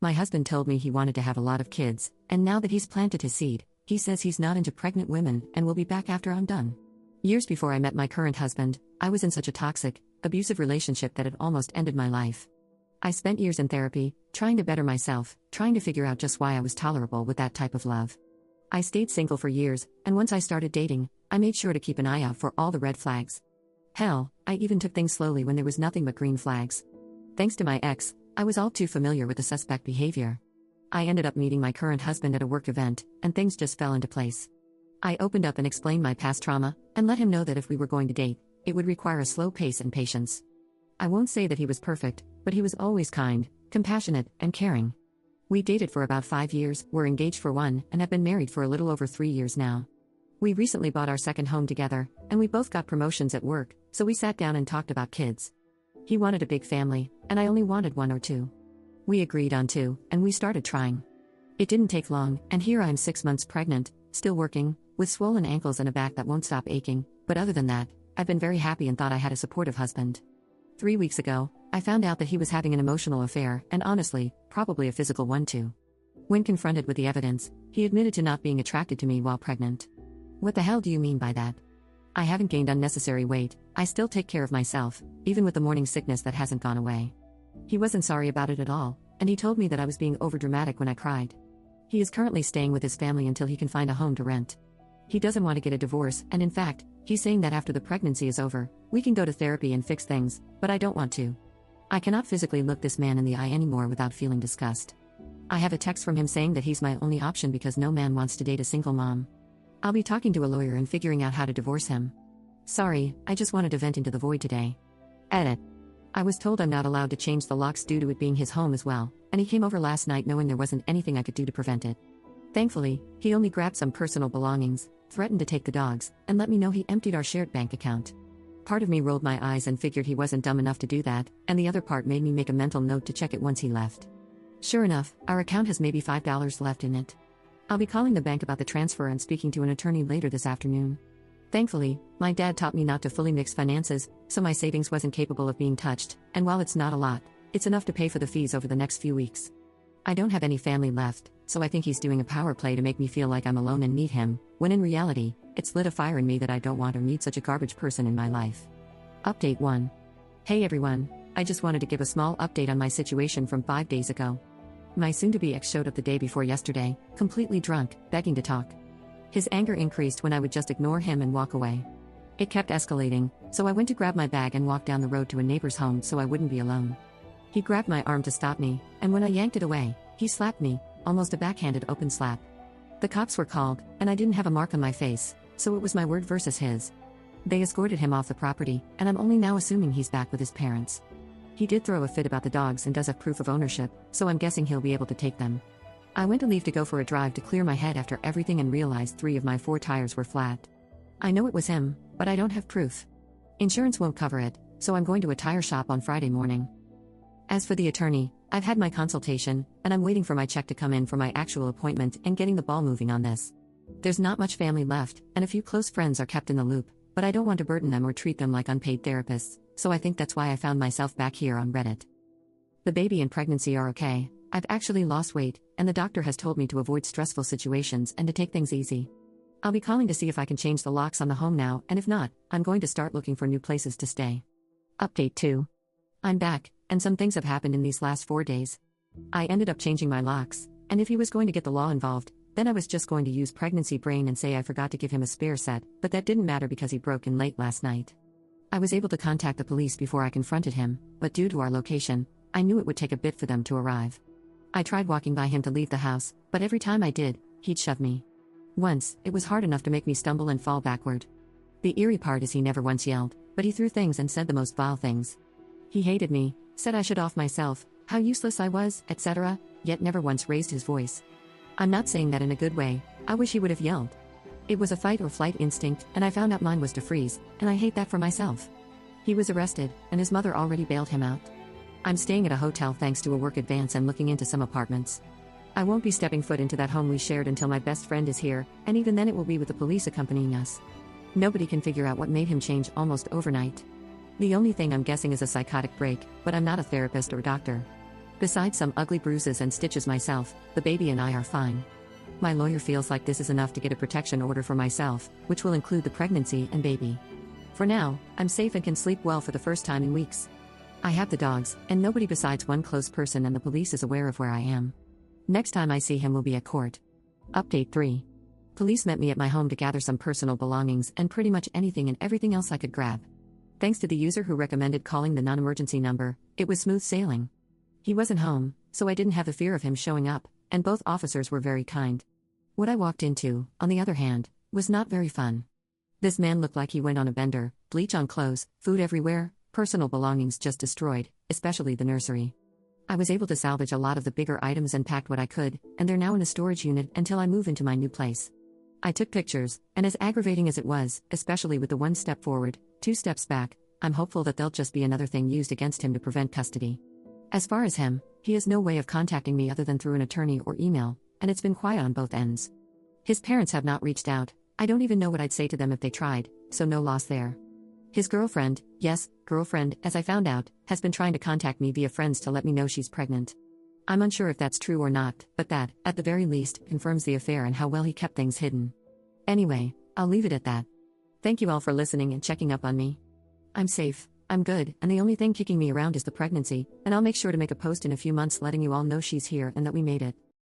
My husband told me he wanted to have a lot of kids, and now that he's planted his seed, he says he's not into pregnant women and will be back after I'm done. Years before I met my current husband, I was in such a toxic, abusive relationship that it almost ended my life. I spent years in therapy, trying to better myself, trying to figure out just why I was tolerable with that type of love. I stayed single for years, and once I started dating, I made sure to keep an eye out for all the red flags. Hell, I even took things slowly when there was nothing but green flags. Thanks to my ex, I was all too familiar with the suspect behavior. I ended up meeting my current husband at a work event, and things just fell into place. I opened up and explained my past trauma, and let him know that if we were going to date, it would require a slow pace and patience. I won't say that he was perfect, but he was always kind, compassionate, and caring. We dated for about 5 years, were engaged for 1, and have been married for a little over 3 years now. We recently bought our second home together, and we both got promotions at work, so we sat down and talked about kids. He wanted a big family, and I only wanted 1 or 2. We agreed on 2, and we started trying. It didn't take long, and here I'm 6 months pregnant, still working, with swollen ankles and a back that won't stop aching, but other than that, I've been very happy and thought I had a supportive husband. 3 weeks ago, I found out that he was having an emotional affair, and honestly, probably a physical one too. When confronted with the evidence, he admitted to not being attracted to me while pregnant. What the hell do you mean by that? I haven't gained unnecessary weight, I still take care of myself, even with the morning sickness that hasn't gone away. He wasn't sorry about it at all, and he told me that I was being overdramatic when I cried. He is currently staying with his family until he can find a home to rent. He doesn't want to get a divorce, and in fact, he's saying that after the pregnancy is over, we can go to therapy and fix things, but I don't want to. I cannot physically look this man in the eye anymore without feeling disgust. I have a text from him saying that he's my only option because no man wants to date a single mom. I'll be talking to a lawyer and figuring out how to divorce him. Sorry, I just wanted to vent into the void today. Edit. I was told I'm not allowed to change the locks due to it being his home as well, and he came over last night knowing there wasn't anything I could do to prevent it. Thankfully, he only grabbed some personal belongings, threatened to take the dogs, and let me know he emptied our shared bank account. Part of me rolled my eyes and figured he wasn't dumb enough to do that, and the other part made me make a mental note to check it once he left. Sure enough, our account has maybe $5 left in it. I'll be calling the bank about the transfer and speaking to an attorney later this afternoon. Thankfully, my dad taught me not to fully mix finances, so my savings wasn't capable of being touched, and while it's not a lot, it's enough to pay for the fees over the next few weeks. I don't have any family left, so I think he's doing a power play to make me feel like I'm alone and need him, when in reality, it's lit a fire in me that I don't want or need such a garbage person in my life. Update 1. Hey everyone, I just wanted to give a small update on my situation from 5 days ago. My soon-to-be ex showed up the day before yesterday, completely drunk, begging to talk. His anger increased when I would just ignore him and walk away. It kept escalating, so I went to grab my bag and walk down the road to a neighbor's home so I wouldn't be alone. He grabbed my arm to stop me, and when I yanked it away, he slapped me, almost a backhanded open slap. The cops were called, and I didn't have a mark on my face, so it was my word versus his. They escorted him off the property, and I'm only now assuming he's back with his parents. He did throw a fit about the dogs and does have proof of ownership, so I'm guessing he'll be able to take them. I went to leave to go for a drive to clear my head after everything and realized 3 of my 4 tires were flat. I know it was him, but I don't have proof. Insurance won't cover it, so I'm going to a tire shop on Friday morning. As for the attorney, I've had my consultation, and I'm waiting for my check to come in for my actual appointment and getting the ball moving on this. There's not much family left, and a few close friends are kept in the loop, but I don't want to burden them or treat them like unpaid therapists, so I think that's why I found myself back here on Reddit. The baby and pregnancy are okay. I've actually lost weight, and the doctor has told me to avoid stressful situations and to take things easy. I'll be calling to see if I can change the locks on the home now, and if not, I'm going to start looking for new places to stay. Update 2. I'm back, and some things have happened in these last 4 days. I ended up changing my locks, and if he was going to get the law involved, then I was just going to use pregnancy brain and say I forgot to give him a spare set, but that didn't matter because he broke in late last night. I was able to contact the police before I confronted him, but due to our location, I knew it would take a bit for them to arrive. I tried walking by him to leave the house, but every time I did, he'd shove me. Once, it was hard enough to make me stumble and fall backward. The eerie part is he never once yelled, but he threw things and said the most vile things. He hated me, said I should off myself, how useless I was, etc., yet never once raised his voice. I'm not saying that in a good way, I wish he would have yelled. It was a fight or flight instinct, and I found out mine was to freeze, and I hate that for myself. He was arrested, and his mother already bailed him out. I'm staying at a hotel thanks to a work advance and looking into some apartments. I won't be stepping foot into that home we shared until my best friend is here, and even then it will be with the police accompanying us. Nobody can figure out what made him change almost overnight. The only thing I'm guessing is a psychotic break, but I'm not a therapist or doctor. Besides some ugly bruises and stitches myself, the baby and I are fine. My lawyer feels like this is enough to get a protection order for myself, which will include the pregnancy and baby. For now, I'm safe and can sleep well for the first time in weeks. I have the dogs, and nobody besides one close person and the police is aware of where I am. Next time I see him will be at court. Update 3. Police met me at my home to gather some personal belongings and pretty much anything and everything else I could grab. Thanks to the user who recommended calling the non-emergency number, it was smooth sailing. He wasn't home, so I didn't have the fear of him showing up, and both officers were very kind. What I walked into, on the other hand, was not very fun. This man looked like he went on a bender, bleach on clothes, food everywhere, personal belongings just destroyed, especially the nursery. I was able to salvage a lot of the bigger items and packed what I could, and they're now in a storage unit until I move into my new place. I took pictures, and as aggravating as it was, especially with the 1 step forward, 2 steps back, I'm hopeful that they'll just be another thing used against him to prevent custody. As far as him, he has no way of contacting me other than through an attorney or email, and it's been quiet on both ends. His parents have not reached out, I don't even know what I'd say to them if they tried, so no loss there. His girlfriend, yes, girlfriend, as I found out, has been trying to contact me via friends to let me know she's pregnant. I'm unsure if that's true or not, but that, at the very least, confirms the affair and how well he kept things hidden. Anyway, I'll leave it at that. Thank you all for listening and checking up on me. I'm safe, I'm good, and the only thing kicking me around is the pregnancy, and I'll make sure to make a post in a few months letting you all know she's here and that we made it.